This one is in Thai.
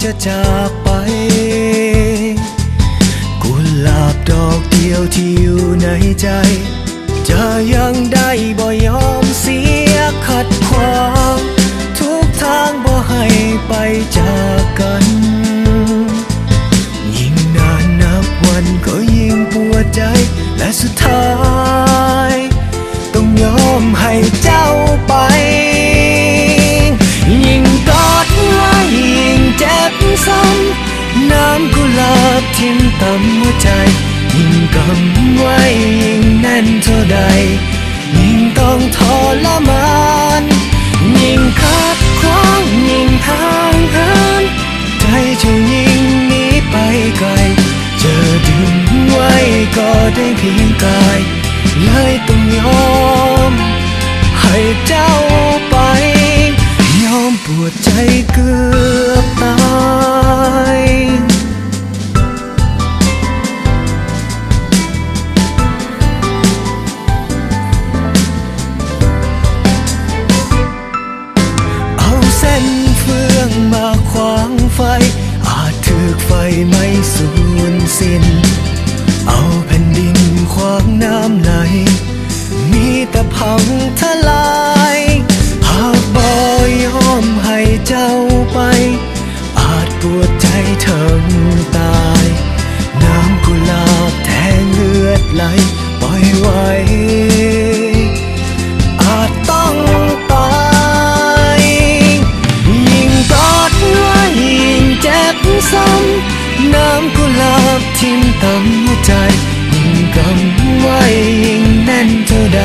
จะจากไปกุหลาบดอกเดียวที่อยู่ในใจจะยังได้บ่ยอมเสียขัดขวางทุกทางบ่ให้ไปจากกันยิ่งนานนับวันก็ยิ่งปวดใจและสุดท้ายต้องยอมให้เจ้าไปยิ่งกอดไว้ยิ่งเจ็บซ้ำน้ำกุหลาบทิ่มต่ำหัวใจยิ่งกำไว้ยิ่งแน่นเท่าใดยิ่งต้องทรมานยิ่งขัดขวางยิ่งห่างเหินใจจะยิ่งหนีไปไกลเจอดึงไว้ก็ได้เพียงกายเลยต้องยอมให้เจ้าไปยอมปวดใจเกือบตายเอาเส้นเฟืองมาขวางไฟอาจถูกไฟไม่สูญสิ้นเอาแผ่นดินขวางน้ำไหลมีแต่พังทลายหากบ่ยอมให้เจ้าไปอาจปวดใจถึงตายน้ำกุหลาบแทงเลือดไหลปล่อยไว้อาจต้องตายยิ่งกอดไว้ยิ่งเจ็บซ้ำน้ำกุหลาบทิ่มต่ำหัวใจยิ่งกำไว้ยิ่งแน่นเท่าใด